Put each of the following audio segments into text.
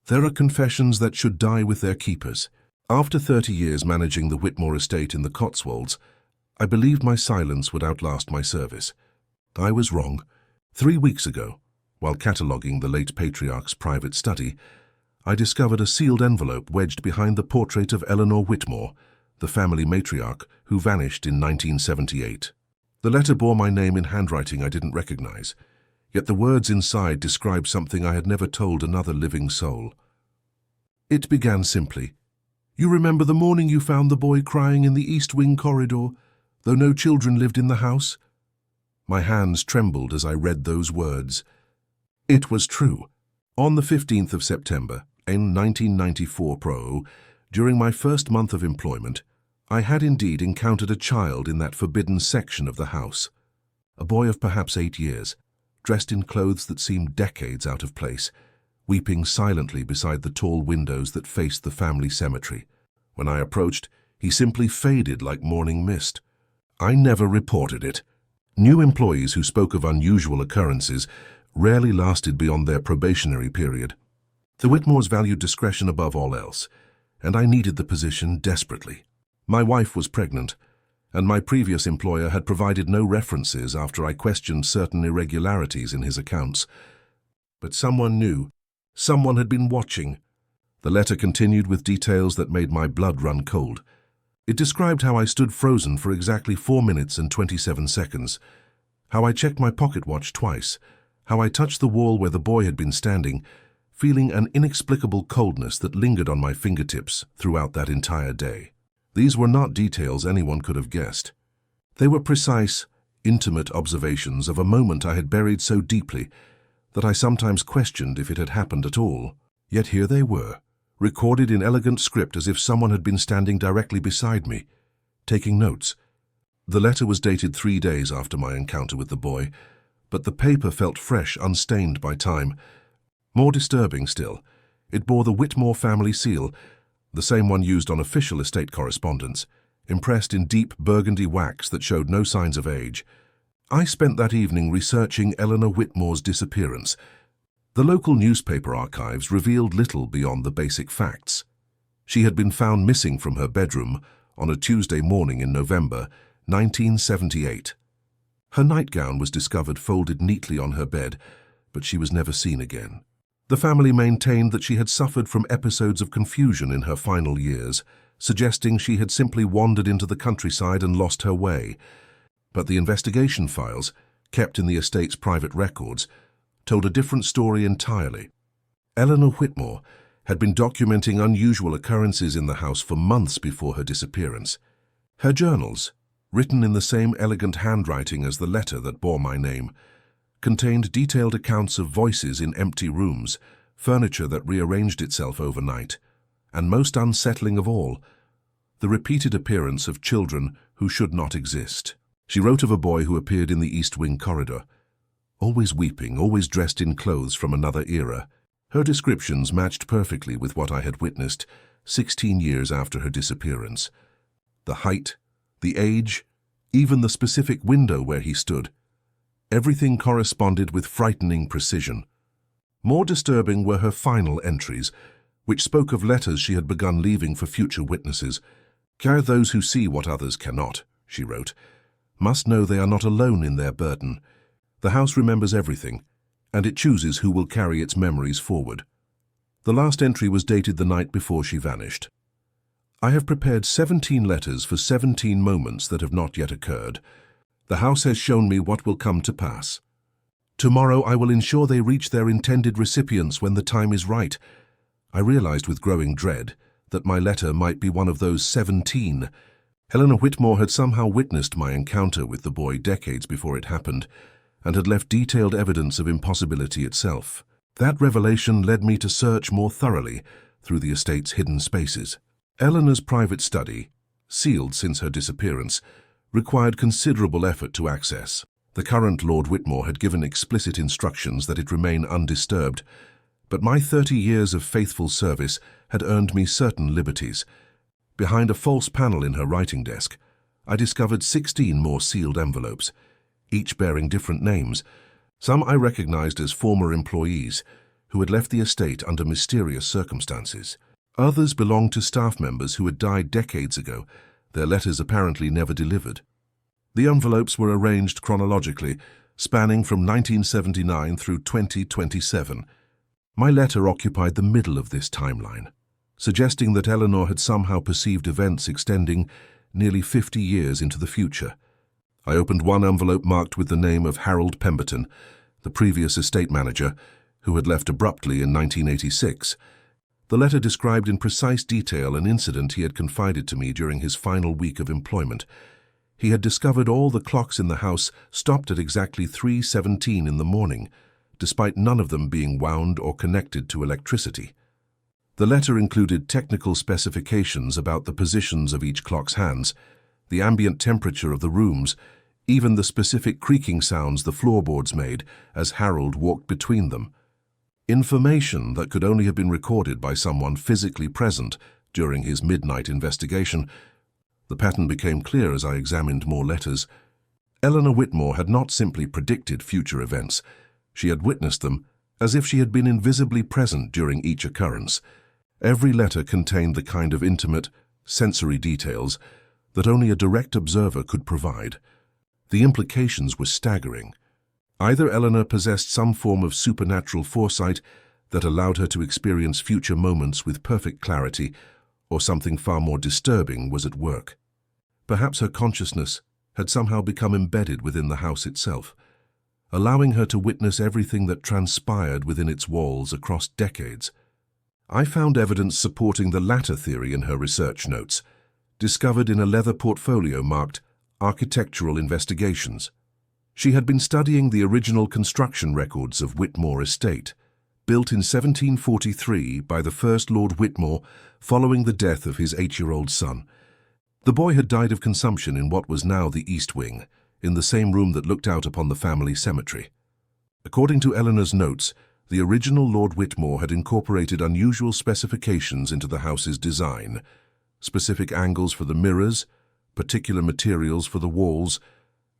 There are confessions that should die with their keepers. After 30 years managing the Whitmore estate in the Cotswolds, I believed my silence would outlast my service. I was wrong. 3 weeks ago, while cataloguing the late patriarch's private study, I discovered a sealed envelope wedged behind the portrait of Eleanor Whitmore, the family matriarch who vanished in 1978. The letter bore my name in handwriting I didn't recognize, yet the words inside described something I had never told another living soul. It began simply, "You remember the morning you found the boy crying in the East Wing corridor, though no children lived in the house?" My hands trembled as I read those words. It was true. On the 15th of September, in 1994, during my first month of employment, I had indeed encountered a child in that forbidden section of the house. A boy of perhaps 8 years, dressed in clothes that seemed decades out of place, weeping silently beside the tall windows that faced the family cemetery. When I approached, he simply faded like morning mist. I never reported it. New employees who spoke of unusual occurrences rarely lasted beyond their probationary period. The Whitmores valued discretion above all else, and I needed the position desperately. My wife was pregnant, and my previous employer had provided no references after I questioned certain irregularities in his accounts. But someone knew. Someone had been watching. The letter continued with details that made my blood run cold. It described how I stood frozen for exactly 4 minutes and 27 seconds, how I checked my pocket watch twice, how I touched the wall where the boy had been standing, feeling an inexplicable coldness that lingered on my fingertips throughout that entire day. These were not details anyone could have guessed. They were precise, intimate observations of a moment I had buried so deeply that I sometimes questioned if it had happened at all. Yet here they were, recorded in elegant script as if someone had been standing directly beside me, taking notes. The letter was dated 3 days after my encounter with the boy, but the paper felt fresh, unstained by time. More disturbing still, it bore the Whitmore family seal, the same one used on official estate correspondence, impressed in deep burgundy wax that showed no signs of age. I spent that evening researching Eleanor Whitmore's disappearance. The local newspaper archives revealed little beyond the basic facts. She had been found missing from her bedroom on a Tuesday morning in November 1978. Her nightgown was discovered folded neatly on her bed, but she was never seen again. The family maintained that she had suffered from episodes of confusion in her final years, suggesting she had simply wandered into the countryside and lost her way. But the investigation files, kept in the estate's private records, told a different story entirely. Eleanor Whitmore had been documenting unusual occurrences in the house for months before her disappearance. Her journals, written in the same elegant handwriting as the letter that bore my name, contained detailed accounts of voices in empty rooms, furniture that rearranged itself overnight, and most unsettling of all, the repeated appearance of children who should not exist. She wrote of a boy who appeared in the East Wing corridor, always weeping, always dressed in clothes from another era. Her descriptions matched perfectly with what I had witnessed 16 years after her disappearance. The height, the age, even the specific window where he stood. Everything corresponded with frightening precision. More disturbing were her final entries, which spoke of letters she had begun leaving for future witnesses. "Car those who see what others cannot," she wrote, "must know they are not alone in their burden. The house remembers everything, and it chooses who will carry its memories forward." The last entry was dated the night before she vanished. "I have prepared 17 letters for 17 moments that have not yet occurred. The house has shown me what will come to pass. Tomorrow I will ensure they reach their intended recipients when the time is right." I realized with growing dread that my letter might be one of those 17. Eleanor Whitmore had somehow witnessed my encounter with the boy decades before it happened, and had left detailed evidence of impossibility itself. That revelation led me to search more thoroughly through the estate's hidden spaces. Eleanor's private study, sealed since her disappearance, required considerable effort to access. The current Lord Whitmore had given explicit instructions that it remain undisturbed, but my 30 years of faithful service had earned me certain liberties. Behind a false panel in her writing desk, I discovered 16 more sealed envelopes, each bearing different names. Some I recognized as former employees, who had left the estate under mysterious circumstances. Others belonged to staff members who had died decades ago, their letters apparently never delivered. The envelopes were arranged chronologically, spanning from 1979 through 2027. My letter occupied the middle of this timeline, suggesting that Eleanor had somehow perceived events extending nearly 50 years into the future. I opened one envelope marked with the name of Harold Pemberton, the previous estate manager, who had left abruptly in 1986. The letter described in precise detail an incident he had confided to me during his final week of employment. He had discovered all the clocks in the house stopped at exactly 3:17 in the morning, despite none of them being wound or connected to electricity. The letter included technical specifications about the positions of each clock's hands, the ambient temperature of the rooms, even the specific creaking sounds the floorboards made as Harold walked between them. Information that could only have been recorded by someone physically present during his midnight investigation. The pattern became clear as I examined more letters. Eleanor Whitmore had not simply predicted future events. She had witnessed them as if she had been invisibly present during each occurrence. Every letter contained the kind of intimate, sensory details that only a direct observer could provide. The implications were staggering. Either Eleanor possessed some form of supernatural foresight that allowed her to experience future moments with perfect clarity, or something far more disturbing was at work. Perhaps her consciousness had somehow become embedded within the house itself, allowing her to witness everything that transpired within its walls across decades. I found evidence supporting the latter theory in her research notes, discovered in a leather portfolio marked Architectural Investigations. She had been studying the original construction records of Whitmore Estate, built in 1743 by the first Lord Whitmore following the death of his 8-year-old son. The boy had died of consumption in what was now the East Wing, in the same room that looked out upon the family cemetery. According to Eleanor's notes, the original Lord Whitmore had incorporated unusual specifications into the house's design, specific angles for the mirrors, particular materials for the walls,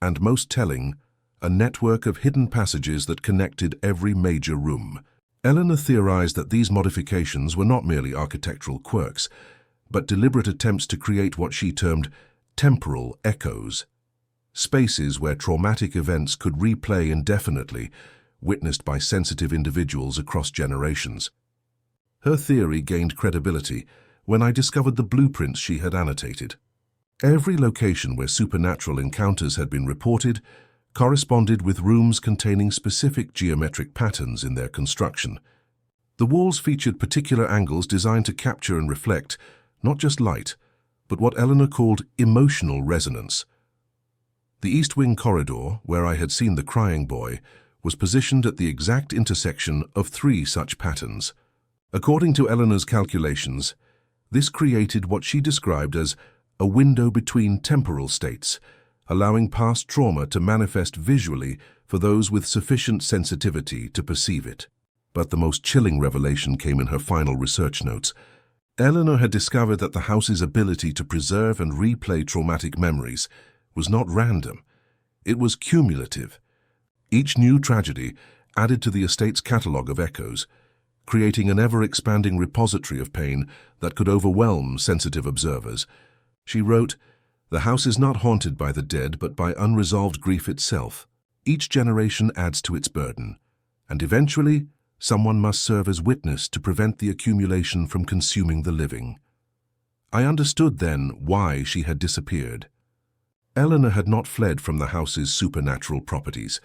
and most telling, a network of hidden passages that connected every major room. Eleanor theorized that these modifications were not merely architectural quirks, but deliberate attempts to create what she termed temporal echoes, spaces where traumatic events could replay indefinitely, witnessed by sensitive individuals across generations. Her theory gained credibility when I discovered the blueprints she had annotated. Every location where supernatural encounters had been reported corresponded with rooms containing specific geometric patterns in their construction. The walls featured particular angles designed to capture and reflect not just light, but what Eleanor called emotional resonance. The East Wing corridor, where I had seen the crying boy, was positioned at the exact intersection of 3 such patterns. According to Eleanor's calculations, this created what she described as a window between temporal states, allowing past trauma to manifest visually for those with sufficient sensitivity to perceive it. But the most chilling revelation came in her final research notes. Eleanor had discovered that the house's ability to preserve and replay traumatic memories was not random. It was cumulative. Each new tragedy added to the estate's catalogue of echoes, creating an ever-expanding repository of pain that could overwhelm sensitive observers. She wrote, "The house is not haunted by the dead, but by unresolved grief itself. Each generation adds to its burden, and eventually, someone must serve as witness to prevent the accumulation from consuming the living." I understood then why she had disappeared. Eleanor had not fled from the house's supernatural properties.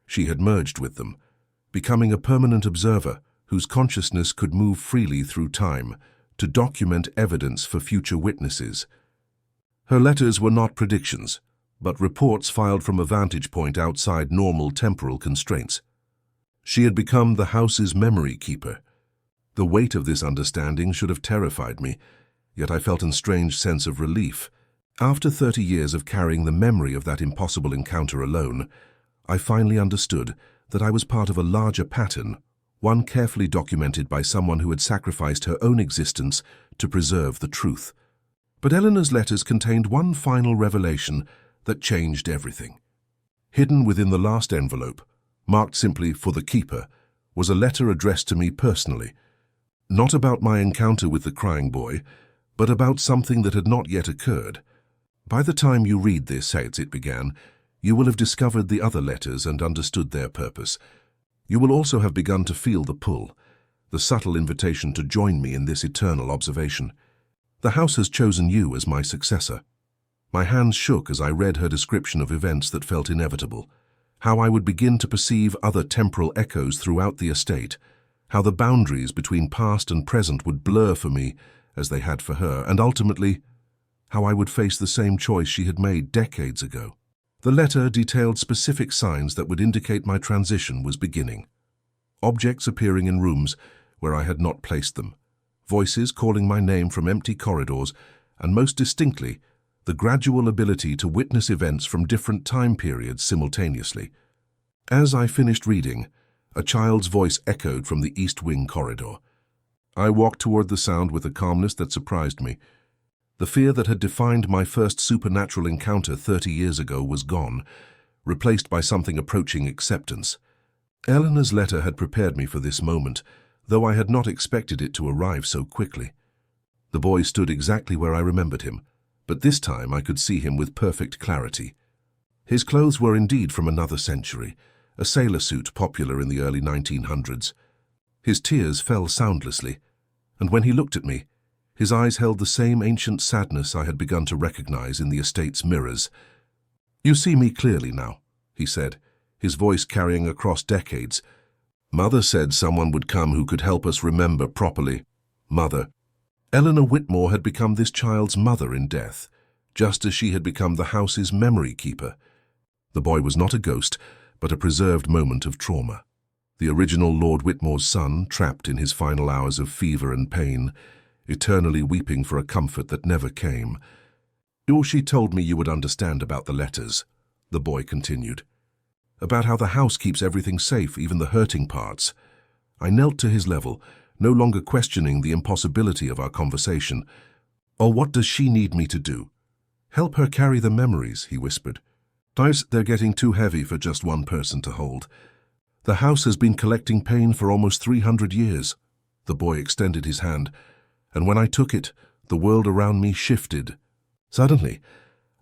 She had merged with them, becoming a permanent observer whose consciousness could move freely through time to document evidence for future witnesses. Her letters were not predictions, but reports filed from a vantage point outside normal temporal constraints. She had become the house's memory keeper. The weight of this understanding should have terrified me, yet I felt a strange sense of relief. After 30 years of carrying the memory of that impossible encounter alone, I finally understood that I was part of a larger pattern, one carefully documented by someone who had sacrificed her own existence to preserve the truth. But Eleanor's letters contained one final revelation that changed everything. Hidden within the last envelope, marked simply "For the Keeper," was a letter addressed to me personally, not about my encounter with the crying boy, but about something that had not yet occurred. By the time you read this, as it began, you will have discovered the other letters and understood their purpose. You will also have begun to feel the pull, the subtle invitation to join me in this eternal observation. The house has chosen you as my successor. My hands shook as I read her description of events that felt inevitable, how I would begin to perceive other temporal echoes throughout the estate, how the boundaries between past and present would blur for me as they had for her, and ultimately, how I would face the same choice she had made decades ago. The letter detailed specific signs that would indicate my transition was beginning. Objects appearing in rooms where I had not placed them, voices calling my name from empty corridors, and most distinctly, the gradual ability to witness events from different time periods simultaneously. As I finished reading, a child's voice echoed from the East Wing corridor. I walked toward the sound with a calmness that surprised me. The fear that had defined my first supernatural encounter 30 years ago was gone, replaced by something approaching acceptance. Eleanor's letter had prepared me for this moment, though I had not expected it to arrive so quickly. The boy stood exactly where I remembered him, but this time I could see him with perfect clarity. His clothes were indeed from another century, a sailor suit popular in the early 1900s. His tears fell soundlessly, and when he looked at me, his eyes held the same ancient sadness I had begun to recognize in the estate's mirrors. "You see me clearly now," he said, his voice carrying across decades. "Mother said someone would come who could help us remember properly. Mother." Eleanor Whitmore had become this child's mother in death, just as she had become the house's memory keeper. The boy was not a ghost, but a preserved moment of trauma. The original Lord Whitmore's son, trapped in his final hours of fever and pain, eternally weeping for a comfort that never came. "All she told me you would understand about the letters," the boy continued. "About how the house keeps everything safe, even the hurting parts." I knelt to his level, no longer questioning the impossibility of our conversation. "Or what does she need me to do?" "Help her carry the memories," he whispered. "They're getting too heavy for just one person to hold. The house has been collecting pain for almost 300 years. The boy extended his hand, and when I took it, the world around me shifted. Suddenly,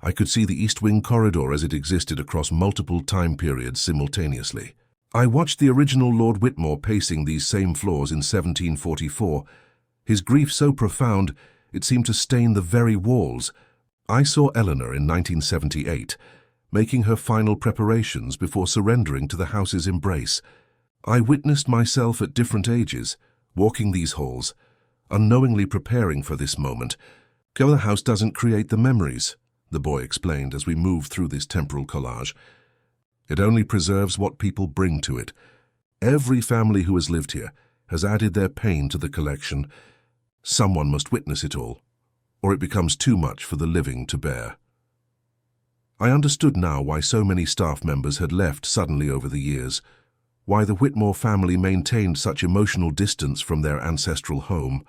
I could see the East Wing corridor as it existed across multiple time periods simultaneously. I watched the original Lord Whitmore pacing these same floors in 1744, his grief so profound it seemed to stain the very walls. I saw Eleanor in 1978, making her final preparations before surrendering to the house's embrace. I witnessed myself at different ages, walking these halls, unknowingly preparing for this moment. "The house doesn't create the memories," the boy explained as we moved through this temporal collage. "It only preserves what people bring to it. Every family who has lived here has added their pain to the collection. Someone must witness it all, or it becomes too much for the living to bear." I understood now why so many staff members had left suddenly over the years, why the Whitmore family maintained such emotional distance from their ancestral home,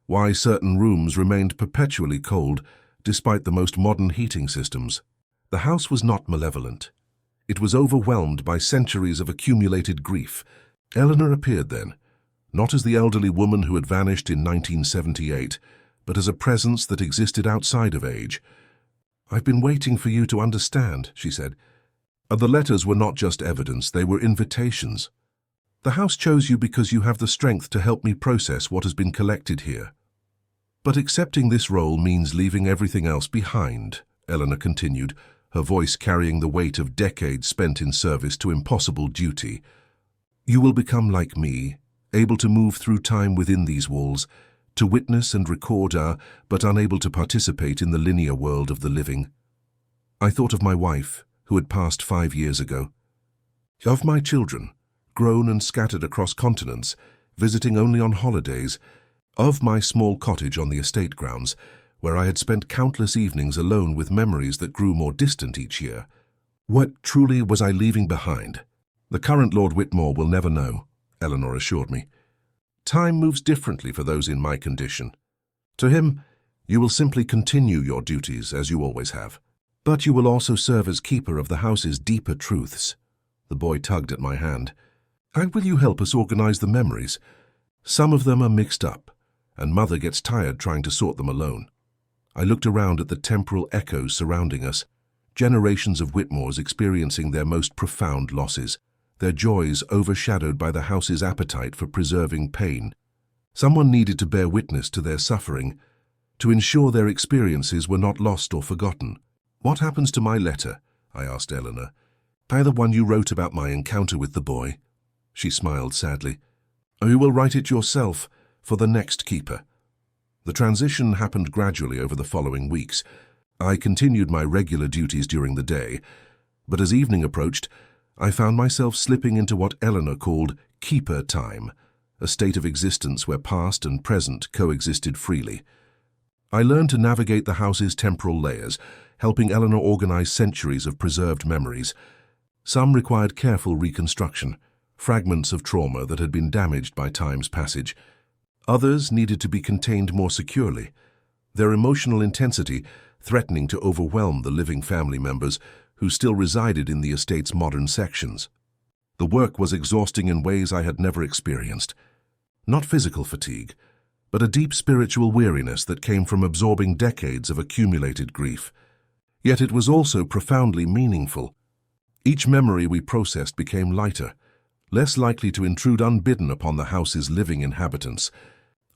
why certain rooms remained perpetually cold despite the most modern heating systems. The house was not malevolent. It was overwhelmed by centuries of accumulated grief. Eleanor appeared then, not as the elderly woman who had vanished in 1978, but as a presence that existed outside of age. "I've been waiting for you to understand," she said. "The letters were not just evidence, they were invitations. The house chose you because you have the strength to help me process what has been collected here. But accepting this role means leaving everything else behind," Eleanor continued, her voice carrying the weight of decades spent in service to impossible duty. "You will become like me, able to move through time within these walls, to witness and record but unable to participate in the linear world of the living." I thought of my wife, who had passed 5 years ago. Of my children, grown and scattered across continents, visiting only on holidays. Of my small cottage on the estate grounds, where I had spent countless evenings alone with memories that grew more distant each year. What truly was I leaving behind? "The current Lord Whitmore will never know," Eleanor assured me. "Time moves differently for those in my condition. To him, you will simply continue your duties as you always have. But you will also serve as keeper of the house's deeper truths." The boy tugged at my hand. How will you help us organize the memories? Some of them are mixed up, and Mother gets tired trying to sort them alone. I looked around at the temporal echoes surrounding us, generations of Whitmores experiencing their most profound losses, their joys overshadowed by the house's appetite for preserving pain. Someone needed to bear witness to their suffering, to ensure their experiences were not lost or forgotten. "What happens to my letter?" I asked Eleanor. "The one you wrote about my encounter with the boy?" She smiled sadly. "You will write it yourself for the next keeper." The transition happened gradually over the following weeks. I continued my regular duties during the day, but as evening approached, I found myself slipping into what Eleanor called keeper time, a state of existence where past and present coexisted freely. I learned to navigate the house's temporal layers, helping Eleanor organize centuries of preserved memories. Some required careful reconstruction, fragments of trauma that had been damaged by time's passage. Others needed to be contained more securely, their emotional intensity threatening to overwhelm the living family members who still resided in the estate's modern sections. The work was exhausting in ways I had never experienced. Not physical fatigue, but a deep spiritual weariness that came from absorbing decades of accumulated grief. Yet it was also profoundly meaningful. Each memory we processed became lighter, less likely to intrude unbidden upon the house's living inhabitants.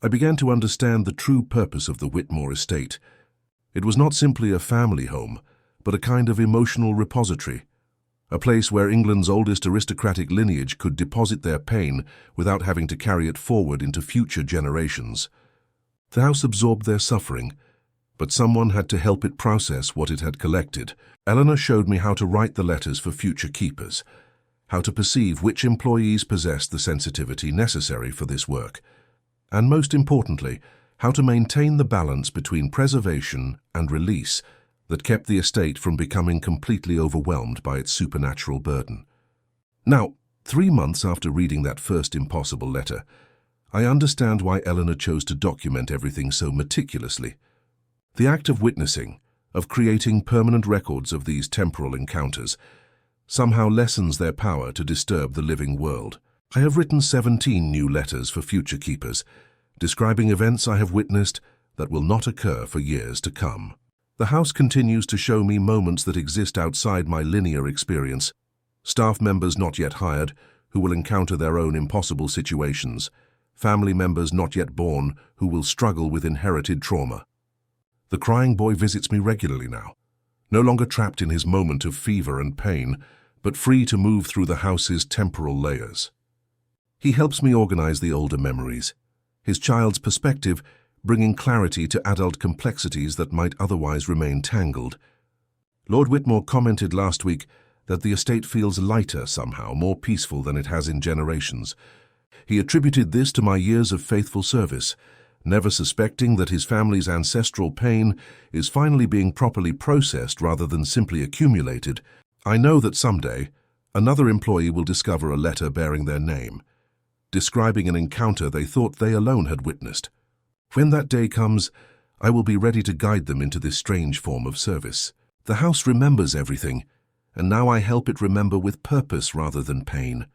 I began to understand the true purpose of the Whitmore estate. It was not simply a family home, but a kind of emotional repository, a place where England's oldest aristocratic lineage could deposit their pain without having to carry it forward into future generations. The house absorbed their suffering, but someone had to help it process what it had collected. Eleanor showed me how to write the letters for future keepers, how to perceive which employees possessed the sensitivity necessary for this work, and most importantly, how to maintain the balance between preservation and release that kept the estate from becoming completely overwhelmed by its supernatural burden. Now, 3 months after reading that first impossible letter, I understand why Eleanor chose to document everything so meticulously. The act of witnessing, of creating permanent records of these temporal encounters, somehow lessens their power to disturb the living world. I have written 17 new letters for future keepers, describing events I have witnessed that will not occur for years to come. The house continues to show me moments that exist outside my linear experience, staff members not yet hired who will encounter their own impossible situations, family members not yet born who will struggle with inherited trauma. The crying boy visits me regularly now, no longer trapped in his moment of fever and pain, but free to move through the house's temporal layers. He helps me organize the older memories, his child's perspective bringing clarity to adult complexities that might otherwise remain tangled. Lord Whitmore commented last week that the estate feels lighter somehow, more peaceful than it has in generations. He attributed this to my years of faithful service, never suspecting that his family's ancestral pain is finally being properly processed rather than simply accumulated. I know that someday, another employee will discover a letter bearing their name, describing an encounter they thought they alone had witnessed. When that day comes, I will be ready to guide them into this strange form of service. The house remembers everything, and now I help it remember with purpose rather than pain.